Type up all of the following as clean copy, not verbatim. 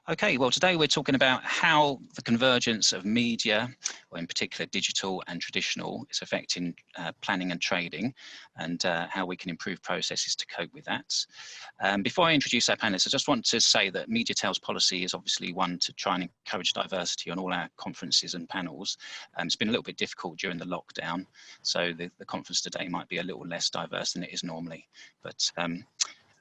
Okay, well, today we're talking about how the convergence of media, or in particular digital and traditional, is affecting planning and trading, and how we can improve processes to cope with that. Before I introduce our panelists, I just want to say that MediaTel's policy is obviously one to try and encourage diversity on all our conferences and panels. It's been a little bit difficult during the lockdown, so the conference today might be a little less diverse than it is normally, but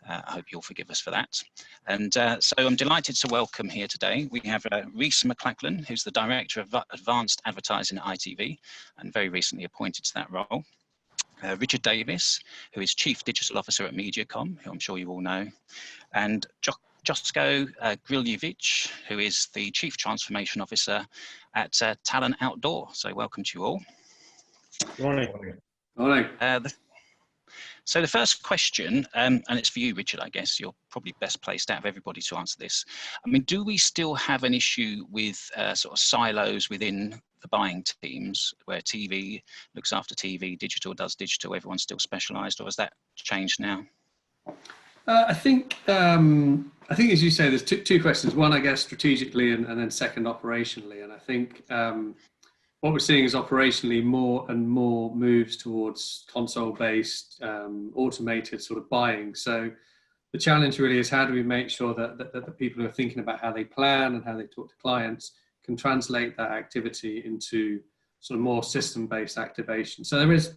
I hope you'll forgive us for that. And so I'm delighted to welcome here today, we have Rhys McLachlan, who's the Director of Advanced Advertising at ITV, and very recently appointed to that role. Richard Davies, who is Chief Digital Officer at MediaCom, who I'm sure you all know, and Josko Griljevic, who is the Chief Transformation Officer at Talent Outdoor. So welcome to you all. Good morning. Morning. So the first question, and it's for you, Richard, I guess, you're probably best placed out of everybody to answer this. I mean, do we still have an issue with sort of silos within the buying teams where TV looks after TV, digital does digital, everyone's still specialised, or has that changed now? I think, as you say, there's two questions. One, I guess, strategically, and then second, operationally. And I think what we're seeing is operationally more and more moves towards console-based, automated sort of buying. So the challenge really is how do we make sure that the people who are thinking about how they plan and how they talk to clients can translate that activity into sort of more system-based activation. So there is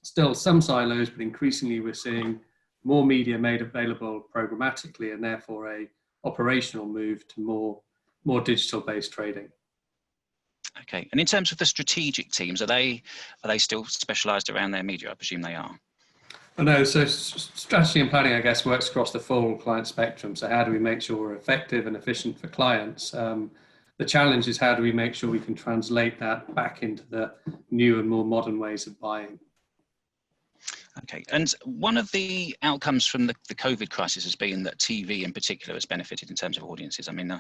still some silos, but increasingly we're seeing more media made available programmatically, and therefore a operational move to more digital-based trading. Okay, and in terms of the strategic teams, are they still specialised around their media? I presume they are. Oh, no, so strategy and planning, I guess, works across the full client spectrum. So how do we make sure we're effective and efficient for clients? The challenge is how do we make sure we can translate that back into the new and more modern ways of buying? Okay, and one of the outcomes from the COVID crisis has been that TV in particular has benefited in terms of audiences. I mean,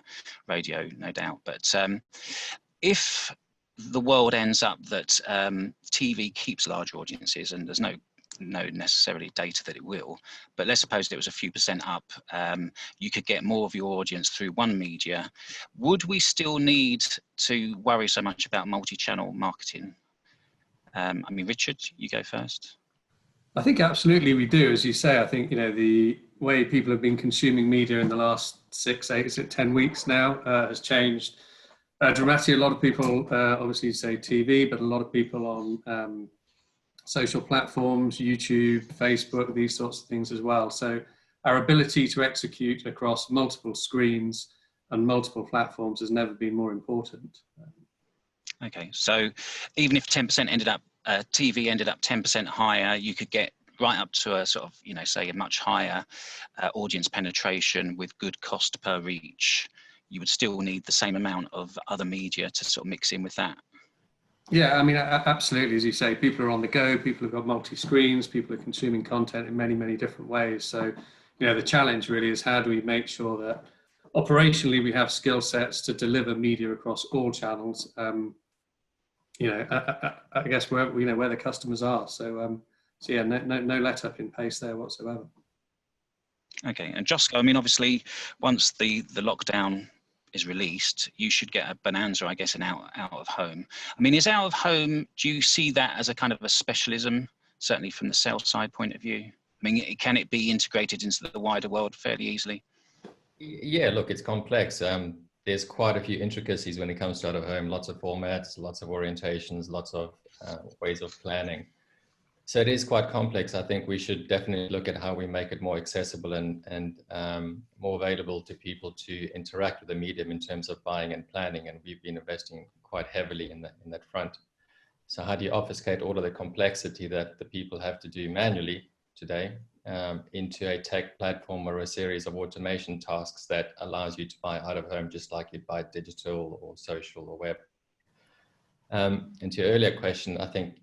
radio, no doubt, but if the world ends up that TV keeps large audiences, and there's no necessarily data that it will, but let's suppose it was a few percent up, you could get more of your audience through one media. Would we still need to worry so much about multi-channel marketing? I mean, Richard, you go first. I think absolutely we do. As you say, I think, you know, the way people have been consuming media in the last 6, 8, 10 weeks now has changed dramatically. A lot of people obviously say TV, but a lot of people on social platforms, YouTube, Facebook, these sorts of things as well. So our ability to execute across multiple screens and multiple platforms has never been more important. Okay, so even if 10% ended up, TV ended up 10% higher, you could get right up to a sort of, you know, say a much higher audience penetration with good cost per reach. You would still need the same amount of other media to sort of mix in with that. Yeah, I mean, absolutely. As you say, people are on the go, people have got multi-screens, people are consuming content in many, many different ways. So, you know, the challenge really is how do we make sure that operationally we have skill sets to deliver media across all channels, you know, I guess where the customers are. So, so yeah, no let up in pace there whatsoever. Okay, and Josko, I mean, obviously, once the lockdown is released, you should get a bonanza, I guess, in out of home. I mean, is out of home, do you see that as a kind of a specialism, certainly from the sales side point of view? I mean, can it be integrated into the wider world fairly easily? Yeah, look, it's complex. There's quite a few intricacies when it comes to out of home, lots of formats, lots of orientations, lots of ways of planning. So it is quite complex. I think we should definitely look at how we make it more accessible and more available to people to interact with the medium in terms of buying and planning. And we've been investing quite heavily in that front. So how do you obfuscate all of the complexity that the people have to do manually today into a tech platform or a series of automation tasks that allows you to buy out of home just like you'd buy digital or social or web? And to your earlier question, I think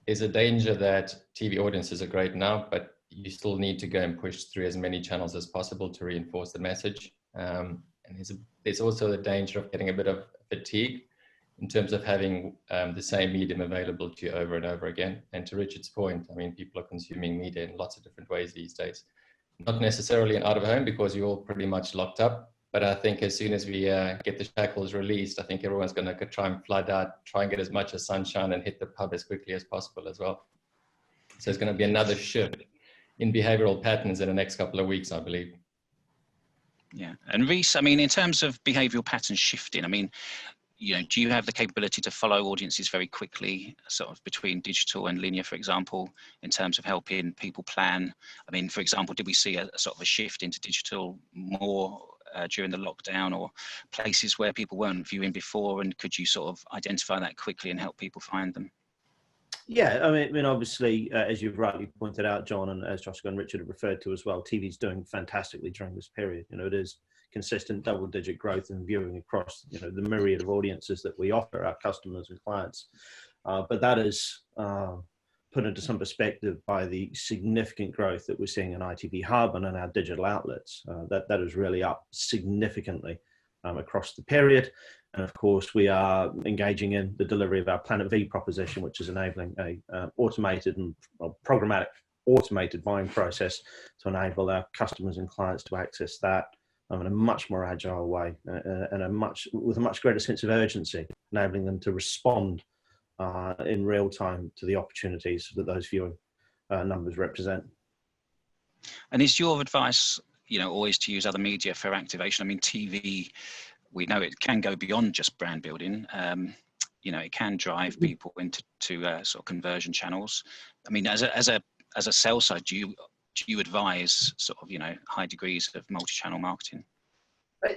there's a danger that TV audiences are great now, but you still need to go and push through as many channels as possible to reinforce the message. And there's also the danger of getting a bit of fatigue in terms of having the same medium available to you over and over again. And to Richard's point, I mean, people are consuming media in lots of different ways these days. Not necessarily in out of home because you're all pretty much locked up, But I think as soon as we get the shackles released, I think everyone's going to try and flood out, try and get as much as sunshine and hit the pub as quickly as possible as well. So it's going to be another shift in behavioral patterns in the next couple of weeks, I believe. Yeah, and Rhys, I mean, in terms of behavioural patterns shifting, I mean, you know, do you have the capability to follow audiences very quickly, sort of between digital and linear, for example, in terms of helping people plan? I mean, for example, did we see a sort of a shift into digital more during the lockdown, or places where people weren't viewing before, and could you sort of identify that quickly and help people find them? Yeah, I mean, obviously, as you've rightly pointed out, John, and as Joshua and Richard have referred to as well, TV's doing fantastically during this period. You know, it is consistent double-digit growth in viewing across, you know, the myriad of audiences that we offer our customers and clients. But that is put into some perspective by the significant growth that we're seeing in ITV Hub and in our digital outlets. That is really up significantly across the period. And of course, we are engaging in the delivery of our Planet V proposition, which is enabling a automated and programmatic automated buying process to enable our customers and clients to access that in a much more agile way and with a much greater sense of urgency, enabling them to respond in real time to the opportunities that those viewing numbers represent. And is your advice, you know, always to use other media for activation? I mean, TV, we know it can go beyond just brand building. You know, it can drive people into sort of conversion channels. I mean, as a sales side, do you advise sort of, you know, high degrees of multi-channel marketing?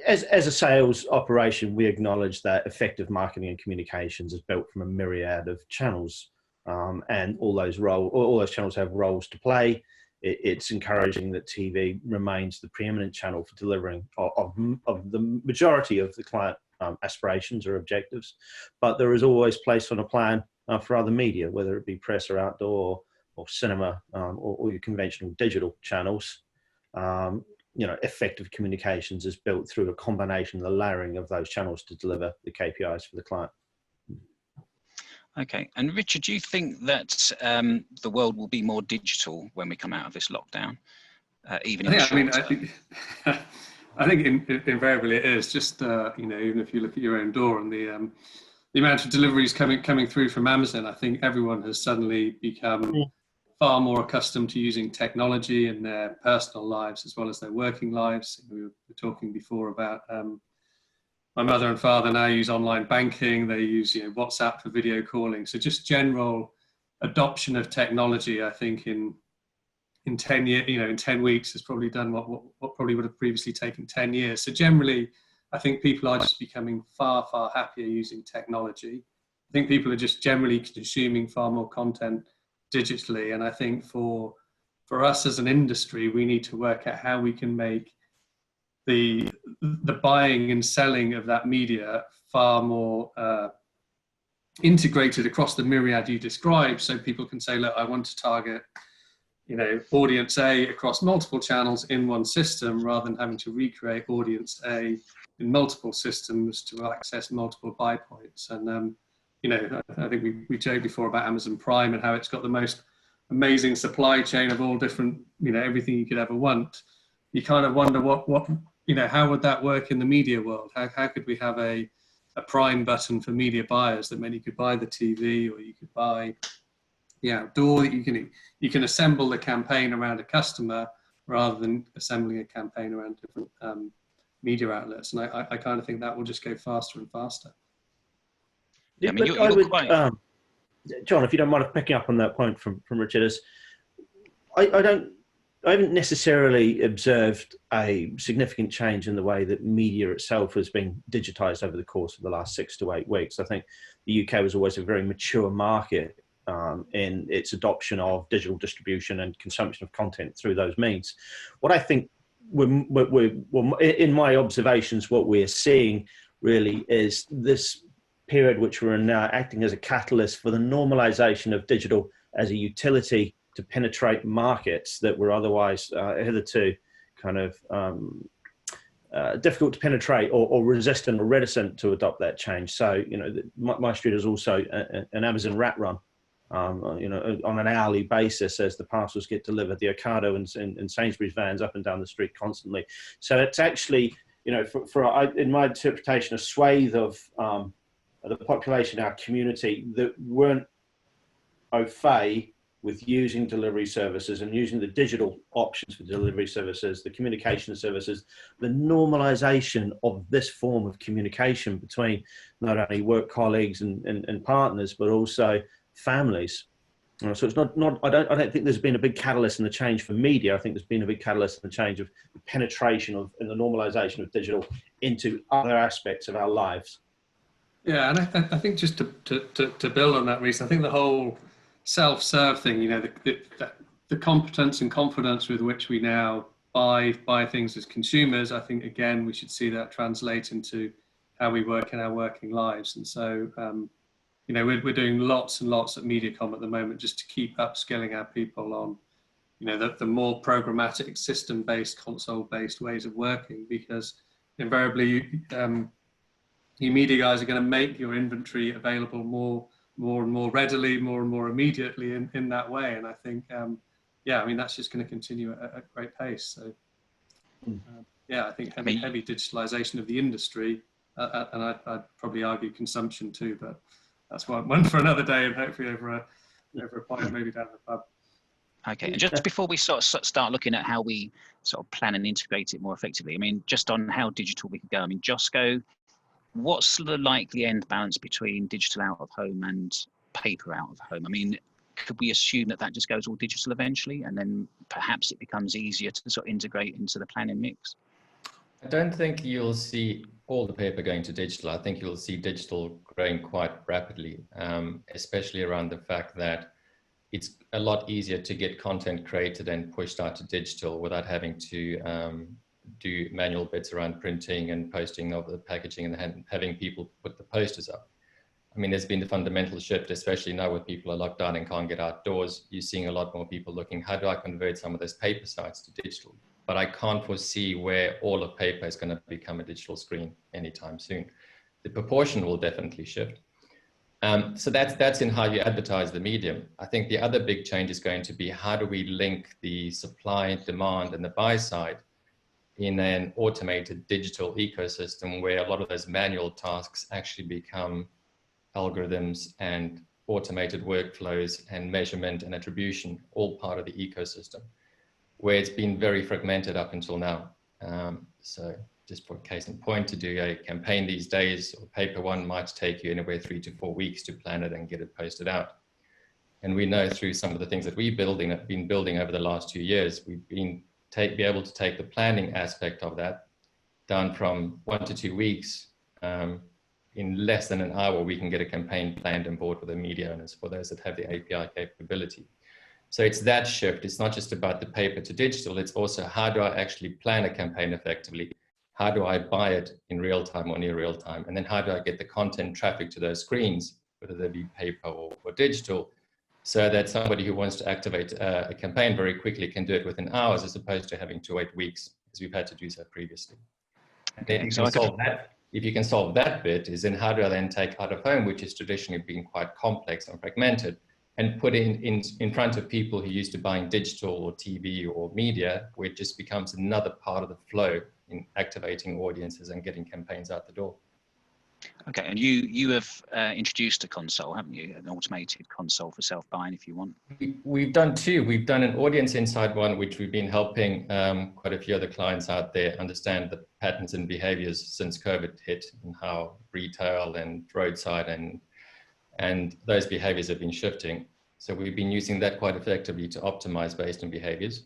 As a sales operation, we acknowledge that effective marketing and communications is built from a myriad of channels, and all those channels have roles to play. It's encouraging that TV remains the preeminent channel for delivering of the majority of the client aspirations or objectives, but there is always place on a plan for other media, whether it be press or outdoor or cinema or your conventional digital channels. You know, effective communications is built through a combination, the layering of those channels to deliver the KPIs for the client. Okay, and Richard, do you think that the world will be more digital when we come out of this lockdown? Even in the short term? I think invariably it is. Just you know, even if you look at your own door and the amount of deliveries coming through from Amazon, I think everyone has suddenly become far more accustomed to using technology in their personal lives as well as their working lives. We were talking before about my mother and father now use online banking. They use, you know, WhatsApp for video calling. So just general adoption of technology, I think in 10 years, you know, in 10 weeks has probably done what probably would have previously taken 10 years. So generally, I think people are just becoming far happier using technology. I think people are just generally consuming far more content digitally. And I think for us as an industry, we need to work out how we can make the buying and selling of that media far more integrated across the myriad you described, so people can say, look, I want to target, you know, audience A across multiple channels in one system, rather than having to recreate audience A in multiple systems to access multiple buy points. And you know, I think we joked before about Amazon Prime and how it's got the most amazing supply chain of all different, you know, everything you could ever want. You kind of wonder what you know, how would that work in the media world? How could we have a Prime button for media buyers that meant you could buy the TV, or you could buy the outdoor, that you can assemble the campaign around a customer rather than assembling a campaign around different media outlets. And I kind of think that will just go faster and faster. Yeah, I mean, you're quite... John, if you don't mind picking up on that point from Richard, is I haven't necessarily observed a significant change in the way that media itself has been digitized over the course of the last 6 to 8 weeks. I think the UK was always a very mature market in its adoption of digital distribution and consumption of content through those means. What I think, in my observations, what we're seeing really is this period which we're in now acting as a catalyst for the normalization of digital as a utility to penetrate markets that were otherwise hitherto kind of difficult to penetrate or resistant or reticent to adopt that change. So, you know, my street is also an Amazon rat run, you know, on an hourly basis as the parcels get delivered, the Ocado and Sainsbury's vans up and down the street constantly. So it's actually, you know, in my interpretation, a swathe of the population, our community, that weren't au fait with using delivery services and using the digital options for delivery services, the communication services, the normalization of this form of communication between not only work colleagues and partners, but also families. So it's not I don't think there's been a big catalyst in the change for media. I think there's been a big catalyst in the change of the penetration of and the normalization of digital into other aspects of our lives. Yeah, and I think just to build on that, Rhys, I think the whole self-serve thing, you know, the competence and confidence with which we now buy things as consumers, I think, again, we should see that translate into how we work in our working lives. And so, you know, we're doing lots and lots at MediaCom at the moment just to keep upskilling our people on, you know, the more programmatic, system-based, console-based ways of working, because invariably, you media guys are going to make your inventory available more and more readily, more and more immediately in that way. And I think, yeah, I mean, that's just going to continue at a great pace. So, yeah, I think heavy digitalization of the industry, and I'd probably argue consumption too, but that's one for another day, and hopefully over a pint, maybe down the pub. Okay, and just before we start looking at how we sort of plan and integrate it more effectively, I mean, just on how digital we can go, I mean, Josco, what's the likely end balance between digital out of home and paper out of home? I mean, could we assume that just goes all digital eventually, and then perhaps it becomes easier to sort of integrate into the planning mix? I don't think you'll see all the paper going to digital. I think you'll see digital growing quite rapidly, especially around the fact that it's a lot easier to get content created and pushed out to digital without having to do manual bits around printing and posting of the packaging and having people put the posters up. I mean, there's been the fundamental shift, especially now with people are locked down and can't get outdoors. You're seeing a lot more people looking, how do I convert some of those paper sites to digital? But I can't foresee where all of paper is going to become a digital screen anytime soon. The proportion will definitely shift. So that's in how you advertise the medium. I think the other big change is going to be, how do we link the supply, demand, and the buy side in an automated digital ecosystem where a lot of those manual tasks actually become algorithms and automated workflows and measurement and attribution, all part of the ecosystem, where it's been very fragmented up until now. So just for case in point, to do a campaign these days, or paper one might take you anywhere 3 to 4 weeks to plan it and get it posted out. And we know through some of the things that we've been building over the last 2 years, we've been be able to take the planning aspect of that down from 1 to 2 weeks. In less than an hour, we can get a campaign planned and bought with the media owners for those that have the API capability. So it's that shift. It's not just about the paper to digital. It's also, how do I actually plan a campaign effectively? How do I buy it in real time or near real time? And then how do I get the content traffic to those screens, whether they be paper or digital, so that somebody who wants to activate a campaign very quickly can do it within hours, as opposed to having to wait weeks, as we've had to do so previously. And if you can solve that bit, is then how do I then take out of home, which is traditionally been quite complex and fragmented, and put it in front of people who used to buying digital or TV or media, where it just becomes another part of the flow in activating audiences and getting campaigns out the door. Okay, and you have introduced a console, haven't you? An automated console for self-buying, if you want. We've done two. We've done an audience inside one, which we've been helping quite a few other clients out there understand the patterns and behaviors since COVID hit, and how retail and roadside and those behaviors have been shifting. So we've been using that quite effectively to optimize based on behaviors.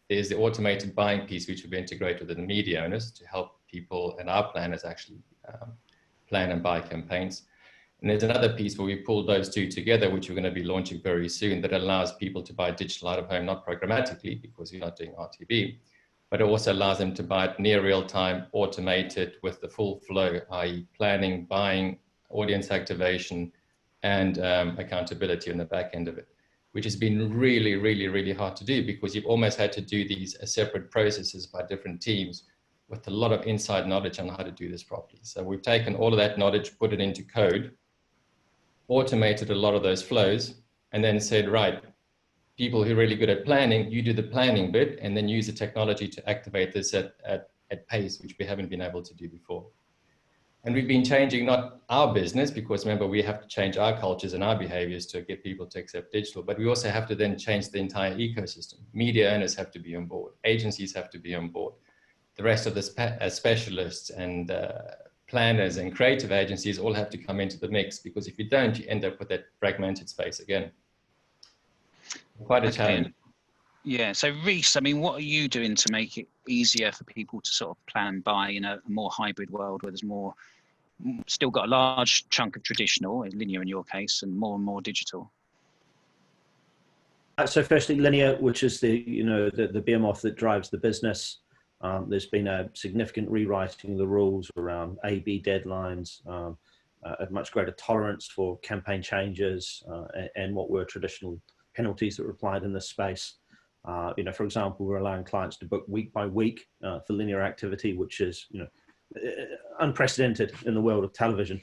There's the automated buying piece, which we've integrated with the media owners to help people and our planners actually plan and buy campaigns. And there's another piece where we pulled those two together, which we're going to be launching very soon, that allows people to buy digital out of home, not programmatically, because we're not doing RTB, but it also allows them to buy it near real time, automated with the full flow, i.e. planning, buying, audience activation, and accountability on the back end of it, which has been really, really, really hard to do, because you've almost had to do these as separate processes by different teams with a lot of inside knowledge on how to do this properly. So we've taken all of that knowledge, put it into code, automated a lot of those flows, and then said, right, people who are really good at planning, you do the planning bit, and then use the technology to activate this at at pace, which we haven't been able to do before. And we've been changing not our business, because remember, we have to change our cultures and our behaviors to get people to accept digital, but we also have to then change the entire ecosystem. Media owners have to be on board. Agencies have to be on board. The rest of the specialists and planners and creative agencies all have to come into the mix, because if you don't, you end up with that fragmented space again. Quite a challenge. Yeah, so Rhys, I mean, what are you doing to make it easier for people to sort of plan and buy in a more hybrid world where there's more, still got a large chunk of traditional, linear in your case, and more digital? So firstly, linear, which is the behemoth that drives the business. There's been a significant rewriting of the rules around A/B deadlines, a much greater tolerance for campaign changes, and what were traditional penalties that were applied in this space. For example, we're allowing clients to book week by week for linear activity, which is unprecedented in the world of television.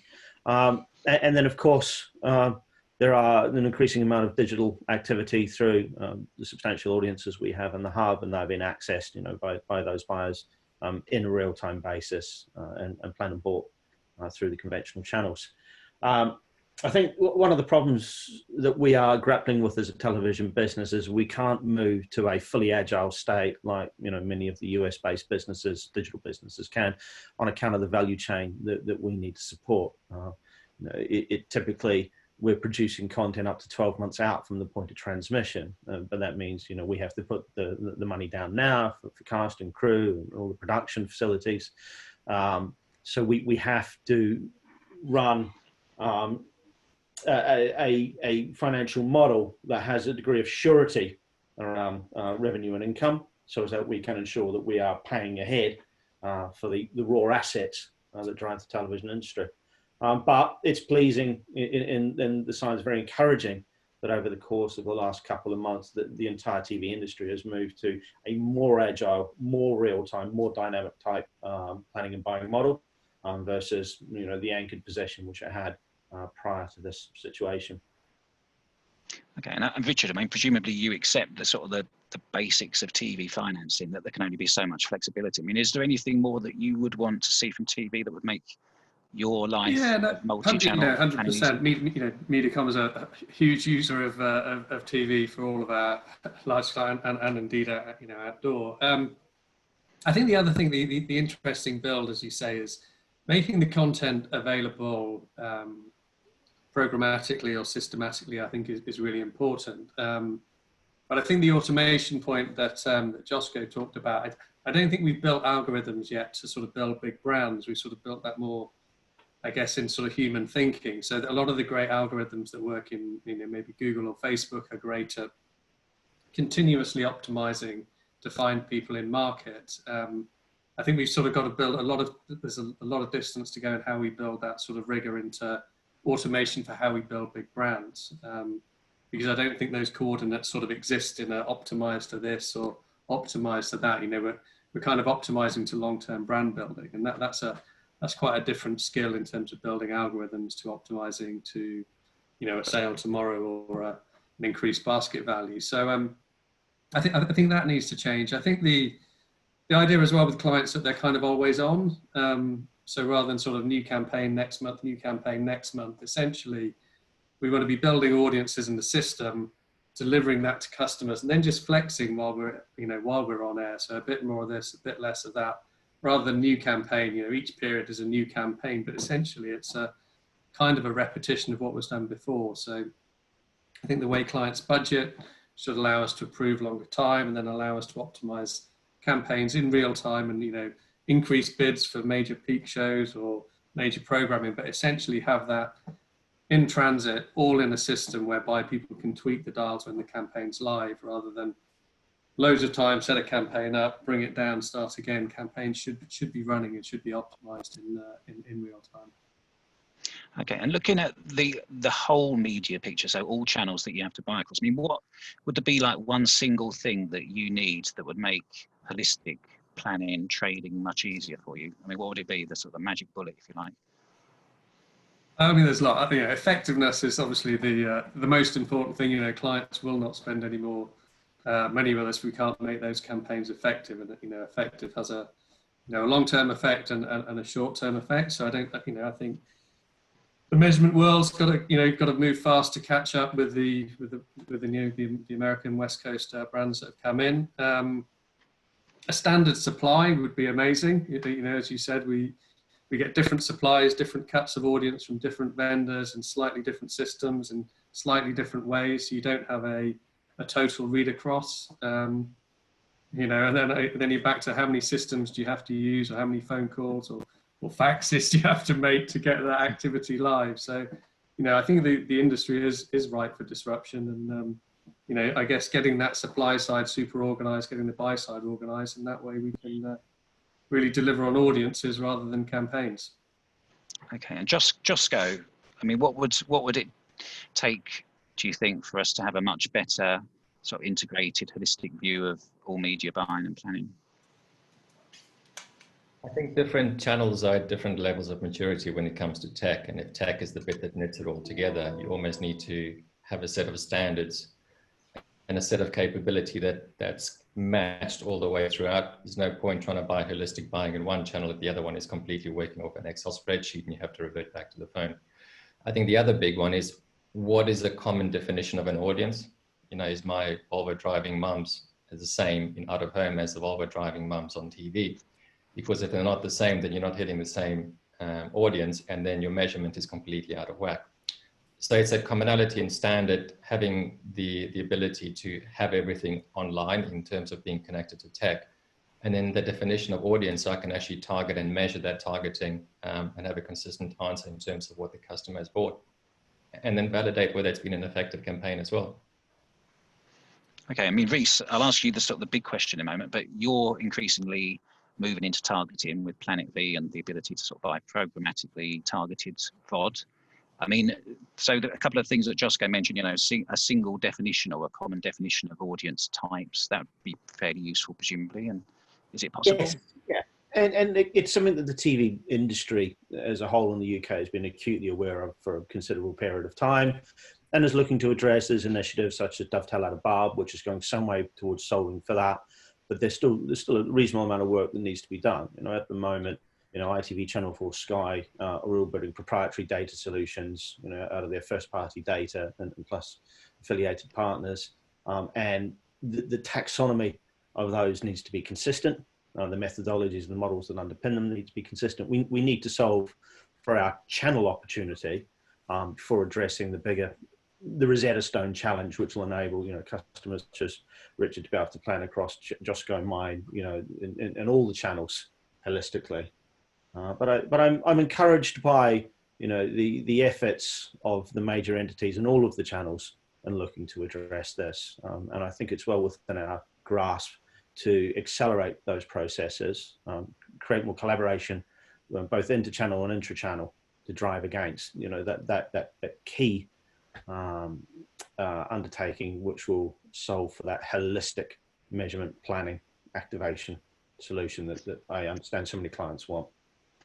And then, of course, there are an increasing amount of digital activity through the substantial audiences we have in the hub, and they're being accessed, by those buyers in a real-time basis and planned and bought through the conventional channels. I think one of the problems that we are grappling with as a television business is we can't move to a fully agile state like many of the US-based businesses, digital businesses can, on account of the value chain that we need to support. Typically, we're producing content up to 12 months out from the point of transmission, but that means we have to put the money down now for cast and crew and all the production facilities. So we have to run a financial model that has a degree of surety around revenue and income, so that we can ensure that we are paying ahead for the raw assets that drive the television industry. But it's pleasing, and the signs are very encouraging, that over the course of the last couple of months, that the entire TV industry has moved to a more agile, more real-time, more dynamic type planning and buying model versus the anchored possession which it had prior to this situation. Okay, and Richard, I mean, presumably you accept the sort of the basics of TV financing, that there can only be so much flexibility. I mean, is there anything more that you would want to see from TV that would make your life multi-channel? 100%. MediaCom is a huge user of TV for all of our lifestyle and indeed outdoor. I think the other thing, the interesting build, as you say, is making the content available programmatically or systematically. I think is really important. But I think the automation point that Josko talked about, I don't think we've built algorithms yet to sort of build big brands. We've sort of built that more, I guess, in sort of human thinking. So a lot of the great algorithms that work in maybe Google or Facebook are great at continuously optimizing to find people in market. I think we've sort of got to build there's a lot of distance to go in how we build that sort of rigor into automation for how we build big brands. Because I don't think those coordinates sort of exist in a optimized to this or optimized to that. We're kind of optimizing to long-term brand building, and that's quite a different skill in terms of building algorithms to optimizing to, a sale tomorrow or an increased basket value. So I think that needs to change. I think the idea as well with clients that they're kind of always on. So rather than sort of new campaign next month, essentially we want to be building audiences in the system, delivering that to customers, and then just flexing while we're on air. So a bit more of this, a bit less of that, rather than new campaign. Each period is a new campaign, but essentially it's a kind of a repetition of what was done before. So I think the way clients budget should allow us to approve longer time, and then allow us to optimize campaigns in real time, and increase bids for major peak shows or major programming, but essentially have that in transit, all in a system whereby people can tweak the dials when the campaign's live, rather than loads of time, set a campaign up, bring it down, start again. Campaigns should be running and should be optimized in real time. Okay, and looking at the whole media picture, so all channels that you have to buy across, I mean, what would there be like one single thing that you need that would make holistic planning, trading much easier for you? I mean, what would it be, the sort of magic bullet, if you like? I mean, there's a lot. Effectiveness is obviously the most important thing. Clients will not spend any more money with us if we can't make those campaigns effective, and effective has a a long-term effect and a short-term effect. So I don't, I think the measurement world's got to move fast to catch up with the American West Coast brands that have come in. A standard supply would be amazing. As you said, we get different supplies, different cuts of audience from different vendors and slightly different systems and slightly different ways. So you don't have a total read across. And then you're back to how many systems do you have to use, or how many phone calls or faxes do you have to make to get that activity live. So, I think the industry is ripe for disruption, and I guess getting that supply side super organized, getting the buy side organized, and that way we can really deliver on audiences rather than campaigns. Okay, and just go. I mean, what would it take, do you think, for us to have a much better sort of integrated, holistic view of all media buying and planning? I think different channels are at different levels of maturity when it comes to tech. And if tech is the bit that knits it all together, you almost need to have a set of standards and a set of capability that's matched all the way throughout. There's no point trying to buy holistic buying in one channel if the other one is completely working off an Excel spreadsheet and you have to revert back to the phone. I think the other big one is, what is a common definition of an audience? Is my Volvo driving mums the same in out of home as the Volvo driving mums on TV? Because if they're not the same, then you're not hitting the same audience, and then your measurement is completely out of whack. So it's a commonality and standard, having the ability to have everything online in terms of being connected to tech. And then the definition of audience, so I can actually target and measure that targeting and have a consistent answer in terms of what the customer has bought. And then validate whether it's been an effective campaign as well. Okay, I mean, Rhys, I'll ask you the sort of the big question in a moment, but you're increasingly moving into targeting with Planet V and the ability to sort of buy programmatically targeted VOD. I mean, so a couple of things that Josko mentioned, a single definition or a common definition of audience types, that would be fairly useful, presumably. And is it possible? Yes, yeah. And it's something that the TV industry as a whole in the UK has been acutely aware of for a considerable period of time, and is looking to address. There's initiatives such as Dovetail Out of Barb, which is going some way towards solving for that. But there's still a reasonable amount of work that needs to be done. At the moment, ITV, Channel 4, Sky are all building proprietary data solutions, out of their first-party data and plus affiliated partners. And the taxonomy of those needs to be consistent. The methodologies and the models that underpin them need to be consistent. We need to solve for our channel opportunity for addressing the Rosetta Stone challenge, which will enable customers such as Richard to be able to plan across Josko Mine, in all the channels holistically. But I'm encouraged by the efforts of the major entities and all of the channels in looking to address this, and I think it's well within our grasp to accelerate those processes, create more collaboration, both inter-channel and intra-channel, to drive against that key undertaking, which will solve for that holistic measurement, planning, activation solution that I understand so many clients want.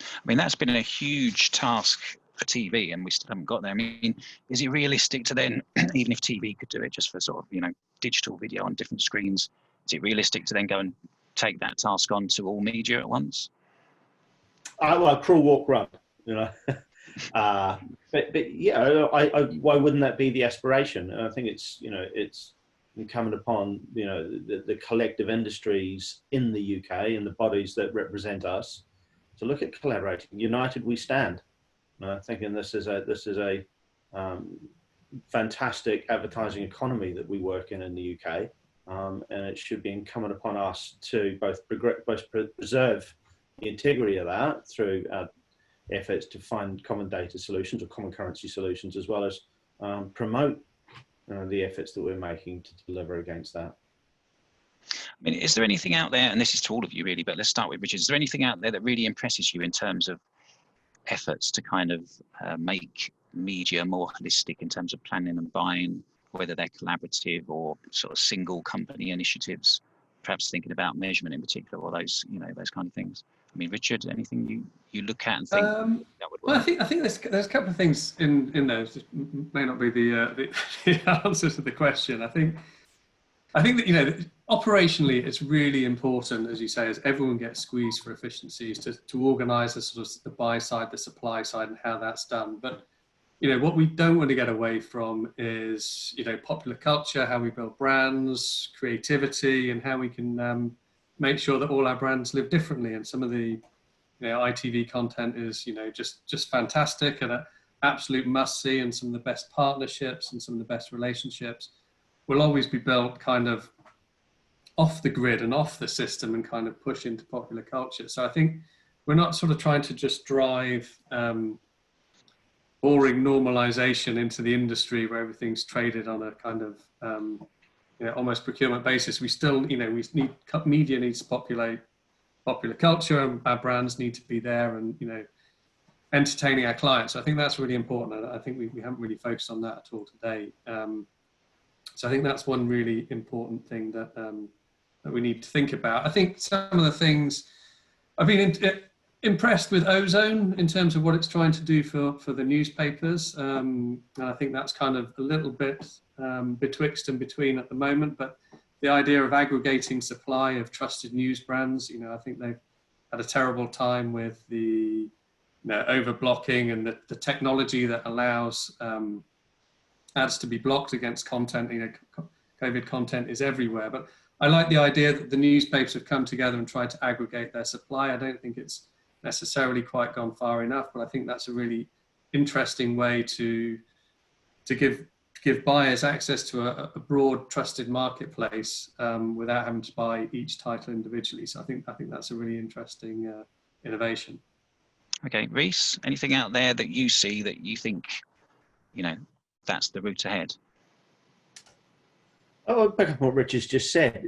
I mean, that's been a huge task for TV, and we still haven't got there. I mean, is it realistic to then, even if TV could do it just for sort of, digital video on different screens, is it realistic to then go and take that task on to all media at once? Well, crawl, walk, run, but yeah, why wouldn't that be the aspiration? And I think it's incumbent upon the collective industries in the UK and the bodies that represent us to look at collaborating. United we stand. Thinking this is a fantastic advertising economy that we work in the UK, and it should be incumbent upon us to both preserve the integrity of that through our efforts to find common data solutions or common currency solutions, as well as promote the efforts that we're making to deliver against that. I mean, is there anything out there, and this is to all of you really, but let's start with Richard, is there anything out there that really impresses you in terms of efforts to kind of make media more holistic in terms of planning and buying, whether they're collaborative or sort of single company initiatives, perhaps thinking about measurement in particular, or those, those kind of things? I mean, Richard, anything you look at and think that would work? Well, I think there's a couple of things in there. It may not be the answer to the question. I think that operationally, it's really important, as you say, as everyone gets squeezed for efficiencies, to organise the sort of the buy side, the supply side, and how that's done. But what we don't want to get away from is popular culture, how we build brands, creativity, and how we can make sure that all our brands live differently. And some of the ITV content is just fantastic and an absolute must see, and some of the best partnerships and some of the best relationships will always be built kind of off the grid and off the system and kind of push into popular culture. So I think we're not sort of trying to just drive boring normalization into the industry where everything's traded on a kind of almost procurement basis. We still media needs to populate popular culture, and our brands need to be there and entertaining our clients. So I think that's really important. I think we haven't really focused on that at all today. So I think that's one really important thing that we need to think about. I think some of the things I've been impressed with Ozone in terms of what it's trying to do for the newspapers. And I think that's kind of a little bit betwixt and between at the moment, but the idea of aggregating supply of trusted news brands, I think they've had a terrible time with the over blocking and the technology that allows ads to be blocked against content. COVID content is everywhere, but I like the idea that the newspapers have come together and tried to aggregate their supply. I don't think it's necessarily quite gone far enough, but I think that's a really interesting way to give buyers access to a broad, trusted marketplace without having to buy each title individually. So I think that's a really interesting innovation. Okay, Rhys, anything out there that you see that you think, that's the route ahead? I'll back up on what Rich has just said.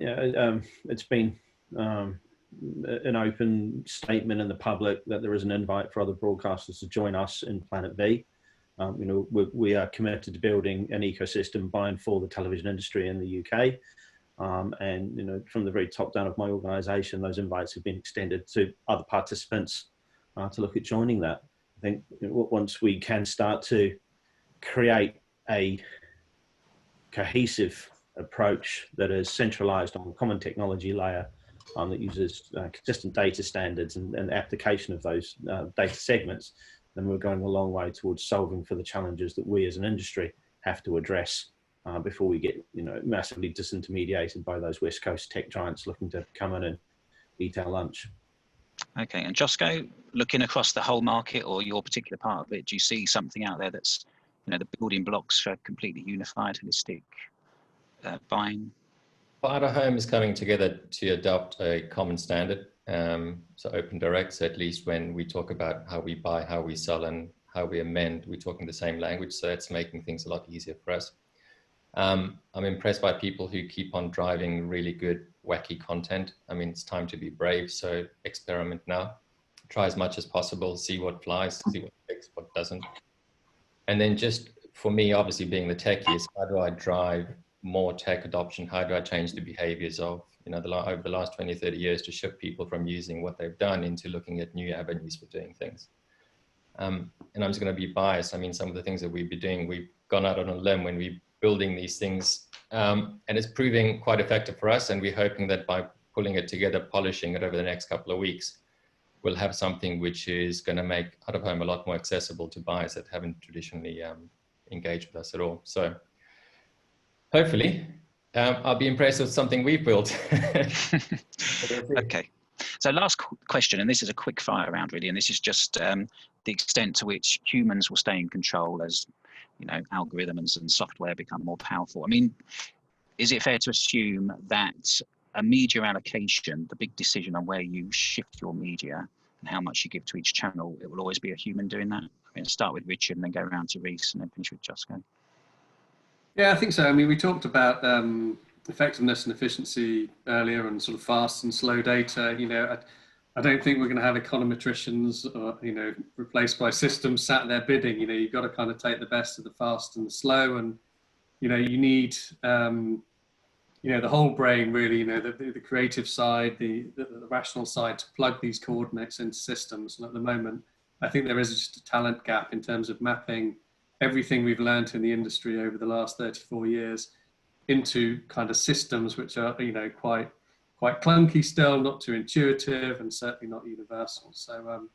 It's been an open statement in the public that there is an invite for other broadcasters to join us in Planet V. We are committed to building an ecosystem by and for the television industry in the UK. And from the very top down of my organisation, those invites have been extended to other participants to look at joining that. I think once we can start to create a cohesive approach that is centralised on a common technology layer that uses consistent data standards and application of those data segments, then we're going a long way towards solving for the challenges that we as an industry have to address before we get massively disintermediated by those West Coast tech giants looking to come in and eat our lunch. Okay, and Josco, looking across the whole market or your particular part of it, do you see something out there that's the building blocks for completely unified, holistic buying? Out of home is coming together to adopt a common standard. So open direct, so at least when we talk about how we buy, how we sell, and how we amend, we're talking the same language. So it's making things a lot easier for us. I'm impressed by people who keep on driving really good, wacky content. I mean, it's time to be brave. So experiment now. Try as much as possible, see what flies, see what sticks, what doesn't. And then just for me, obviously being the techie, is how do I drive more tech adoption? How do I change the behaviors of, over the last 20, 30 years to shift people from using what they've done into looking at new avenues for doing things. And I'm just going to be biased. I mean, some of the things that we've been doing, we've gone out on a limb when we're building these things, and it's proving quite effective for us. And we're hoping that by pulling it together, polishing it over the next couple of weeks, we'll have something which is going to make out of home a lot more accessible to buyers that haven't traditionally engaged with us at all. So hopefully I'll be impressed with something we've built. Okay. So last question, and this is a quick fire round really, and this is just the extent to which humans will stay in control as algorithms and software become more powerful. I mean, is it fair to assume that a media allocation, the big decision on where you shift your media and how much you give to each channel, it will always be a human doing that? I mean, start with Richard and then go around to Rhys and then finish with Josco. Yeah, I think so. I mean, we talked about effectiveness and efficiency earlier and sort of fast and slow data. I don't think we're going to have econometricians or, replaced by systems sat there bidding. You've got to kind of take the best of the fast and the slow, and, you need, the whole brain really, the creative side, the rational side to plug these coordinates into systems. And at the moment, I think there is just a talent gap in terms of mapping everything we've learned in the industry over the last 34 years into kind of systems which are, you know, quite clunky still, not too intuitive, and certainly not universal. So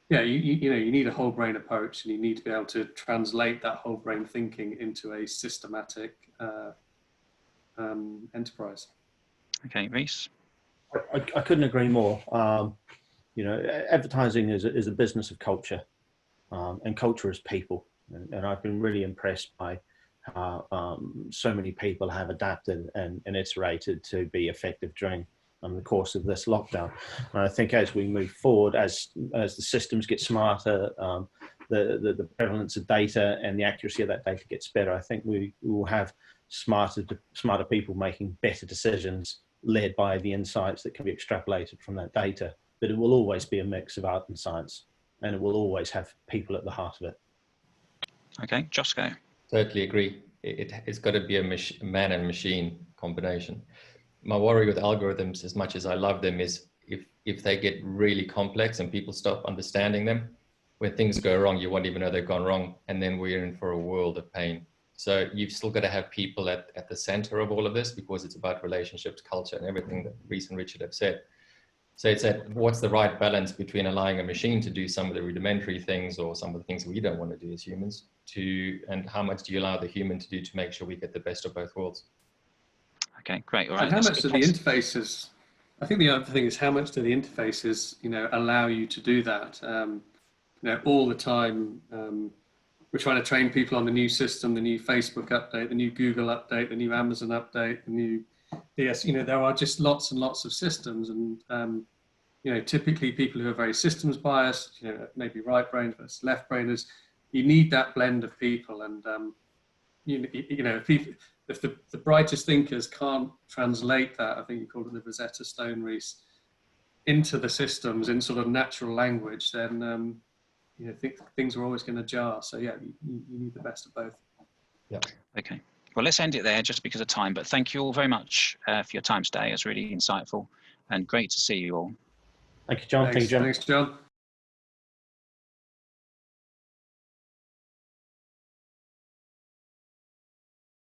yeah, you know, you need a whole brain approach, and you need to be able to translate that whole brain thinking into a systematic enterprise. Okay, Rhys. I couldn't agree more. You know, advertising is a business of culture, and culture is people. And I've been really impressed by how so many people have adapted and iterated to be effective during the course of this lockdown. And I think as we move forward, as the systems get smarter, the prevalence of data and the accuracy of that data gets better, I think we will have smarter people making better decisions, led by the insights that can be extrapolated from that data. But it will always be a mix of art and science, and it will always have people at the heart of it. Okay, Josco. Totally agree. It's got to be a man and machine combination. My worry with algorithms, as much as I love them, is if they get really complex and people stop understanding them, when things go wrong, you won't even know they've gone wrong, and then we're in for a world of pain. So you've still got to have people at the center of all of this, because it's about relationships, culture, and everything that Rhys and Richard have said. So it's what's the right balance between allowing a machine to do some of the rudimentary things, or some of the things we don't want to do as humans, and how much do you allow the human to do to make sure we get the best of both worlds? Okay, great. All right. And how much do the interfaces, I think the other thing is, how much do the interfaces, you know, allow you to do that? You know, all the time, we're trying to train people on the new system, the new Facebook update, the new Google update, the new Amazon update, the new DS. You know, there are just lots and lots of systems, and you know, typically people who are very systems biased, you know, maybe right brained versus left brainers, you need that blend of people. And you know, if the brightest thinkers can't translate that, I think you called it the Rosetta Stone, Rhys, into the systems in sort of natural language, then you know, things are always going to jar. So yeah, you need the best of both. Yeah. Okay. Well, let's end it there just because of time. But thank you all very much for your time today. It was really insightful and great to see you all. Thank you, John. Thanks, John.